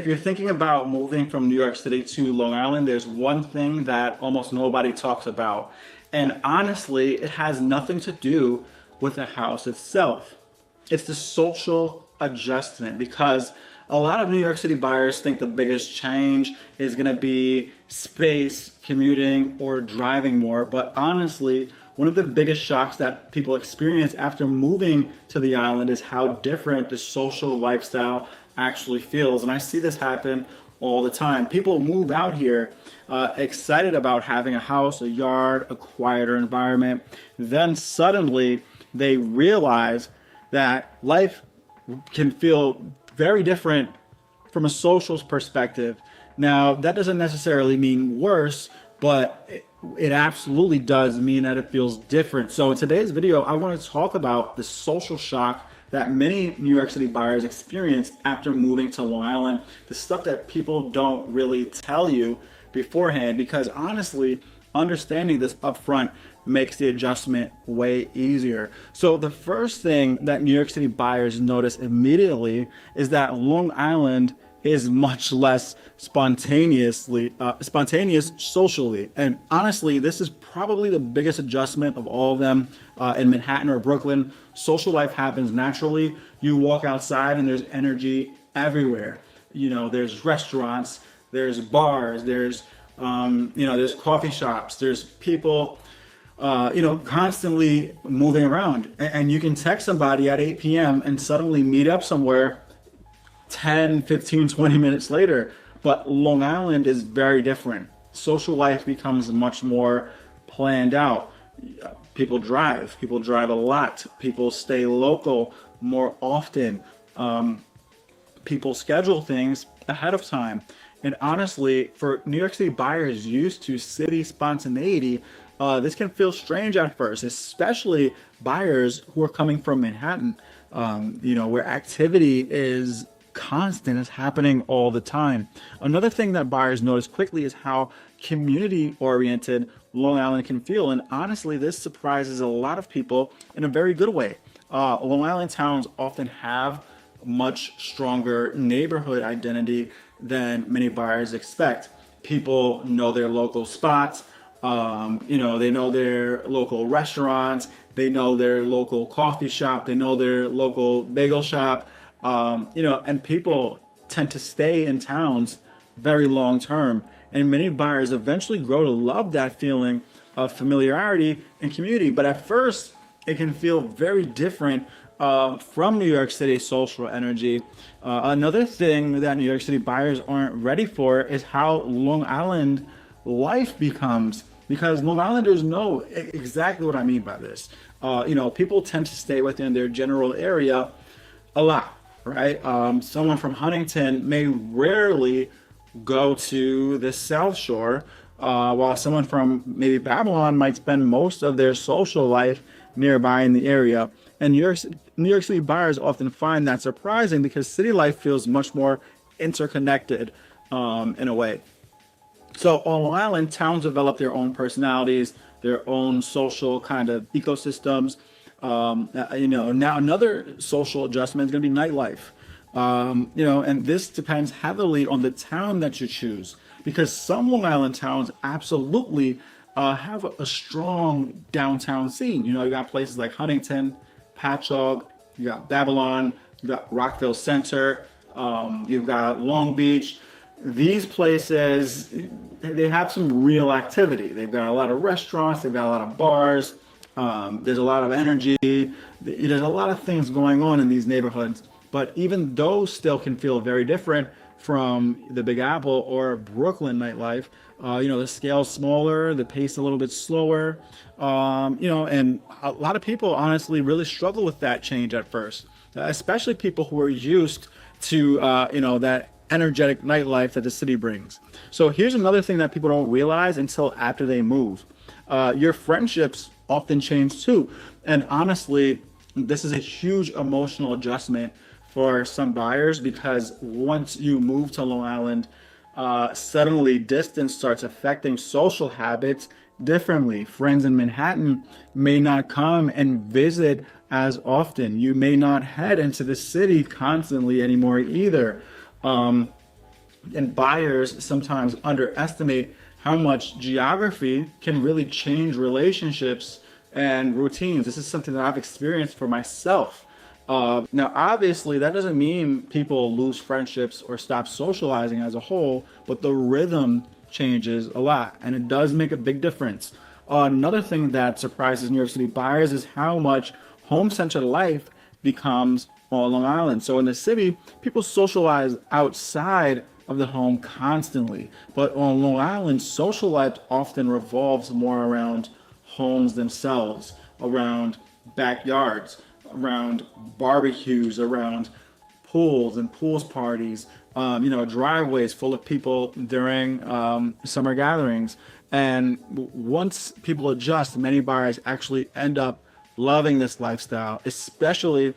If you're thinking about moving from New York City to Long Island, there's one thing that almost nobody talks about. And honestly, it has nothing to do with the house itself. It's the social adjustment because a lot of New York City buyers think the biggest change is going to be space, commuting, or driving more. But honestly, one of the biggest shocks that people experience after moving to the island is how different the social lifestyle actually feels. And I see this happen all the time. People move out here excited about having a house, a yard, a quieter environment. Then suddenly they realize that life can feel very different from a social perspective. Now, that doesn't necessarily mean worse, but it absolutely does mean that it feels different. So in today's video, I want to talk about the social shock that many New York City buyers experience after moving to Long Island, the stuff that people don't really tell you beforehand, because honestly, understanding this upfront makes the adjustment way easier. So the first thing that New York City buyers notice immediately is that Long Island is much less spontaneous socially. And honestly, this is probably the biggest adjustment of all of them. In Manhattan or Brooklyn, social life happens naturally. You walk outside and there's energy everywhere. You know, there's restaurants, there's bars, there's there's coffee shops, there's people constantly moving around. And you can text somebody at 8 p.m. and suddenly meet up somewhere 10, 15, 20 minutes later. But Long Island is very different. Social life becomes much more planned out. People drive a lot. People stay local more often. People schedule things ahead of time. And honestly, for New York City buyers used to city spontaneity, this can feel strange at first, especially buyers who are coming from Manhattan, where activity is constant, it's happening all the time. Another thing that buyers notice quickly is how community-oriented Long Island can feel. And honestly, this surprises a lot of people in a very good way. Long Island towns often have much stronger neighborhood identity than many buyers expect. People know their local spots. They know their local restaurants. They know their local coffee shop. They know their local bagel shop. And people tend to stay in towns very long term. And many buyers eventually grow to love that feeling of familiarity and community. But at first, it can feel very different from New York City social energy. Another thing that New York City buyers aren't ready for is how Long Island life becomes, because Long Islanders know exactly what I mean by this. People tend to stay within their general area a lot, right? Someone from Huntington may rarely go to the South Shore, while someone from maybe Babylon might spend most of their social life nearby in the area. And New York City buyers often find that surprising because city life feels much more interconnected in a way. So on Long Island, towns develop their own personalities, their own social kind of ecosystems. Now another social adjustment is going to be nightlife. And this depends heavily on the town that you choose, because some Long Island towns absolutely have a strong downtown scene. You got places like Huntington, Patchogue, you got Babylon, you got Rockville Center, you've got Long Beach. These places, they have some real activity. They've got a lot of restaurants, they've got a lot of bars, there's a lot of energy, there's a lot of things going on in these neighborhoods. But even those still can feel very different from the Big Apple or Brooklyn nightlife. The scale's smaller, the pace a little bit slower, and a lot of people honestly really struggle with that change at first, especially people who are used to, that energetic nightlife that the city brings. So here's another thing that people don't realize until after they move. Your friendships often change too. And honestly, this is a huge emotional adjustment for some buyers, because once you move to Long Island, suddenly distance starts affecting social habits differently. Friends in Manhattan may not come and visit as often. You may not head into the city constantly anymore either. And buyers sometimes underestimate how much geography can really change relationships and routines. This is something that I've experienced for myself. Now, obviously, that doesn't mean people lose friendships or stop socializing as a whole, but the rhythm changes a lot, and it does make a big difference. Another thing that surprises New York City buyers is how much home-centered life becomes on Long Island. So in the city, people socialize outside of the home constantly, but on Long Island, social life often revolves more around homes themselves, around backyards, around barbecues, around pools and pools parties, driveways full of people during summer gatherings. And once people adjust, many buyers actually end up loving this lifestyle, especially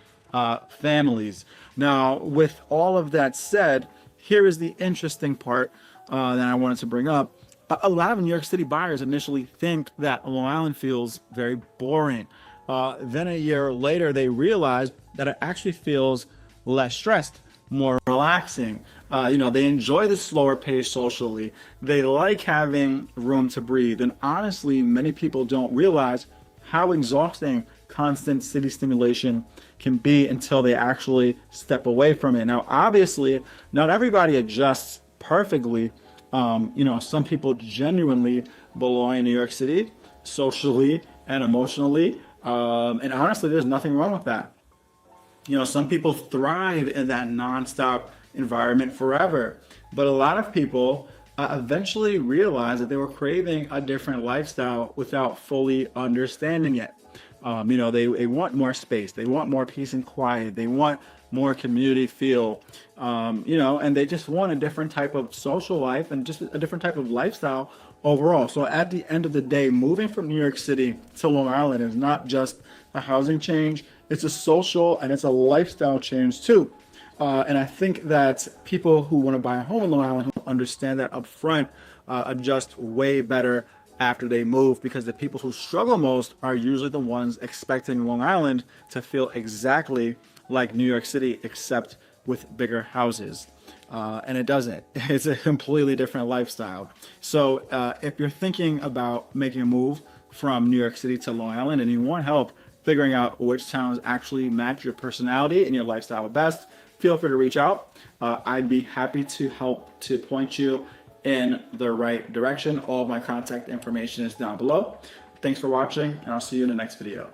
families. Now, with all of that said, here is the interesting part that I wanted to bring up. A lot of New York City buyers initially think that Long Island feels very boring. Then a year later, they realize that it actually feels less stressed, more relaxing. They enjoy the slower pace socially. They like having room to breathe. And honestly, many people don't realize how exhausting constant city stimulation can be until they actually step away from it. Now, obviously, not everybody adjusts perfectly. Some people genuinely belong in New York City socially and emotionally. And honestly, there's nothing wrong with that. Some people thrive in that nonstop environment forever. But a lot of people eventually realize that they were craving a different lifestyle without fully understanding it. They want more space. They want more peace and quiet. They want more community feel, and they just want a different type of social life and just a different type of lifestyle overall. So at the end of the day, moving from New York City to Long Island is not just a housing change, it's a social and it's a lifestyle change too. And I think that people who want to buy a home in Long Island who understand that up front adjust way better after they move, because the people who struggle most are usually the ones expecting Long Island to feel exactly like New York City, except with bigger houses. And it doesn't. It's a completely different lifestyle. So if you're thinking about making a move from New York City to Long Island and you want help figuring out which towns actually match your personality and your lifestyle best, feel free to reach out. I'd be happy to help to point you in the right direction. All of my contact information is down below. Thanks for watching, and I'll see you in the next video.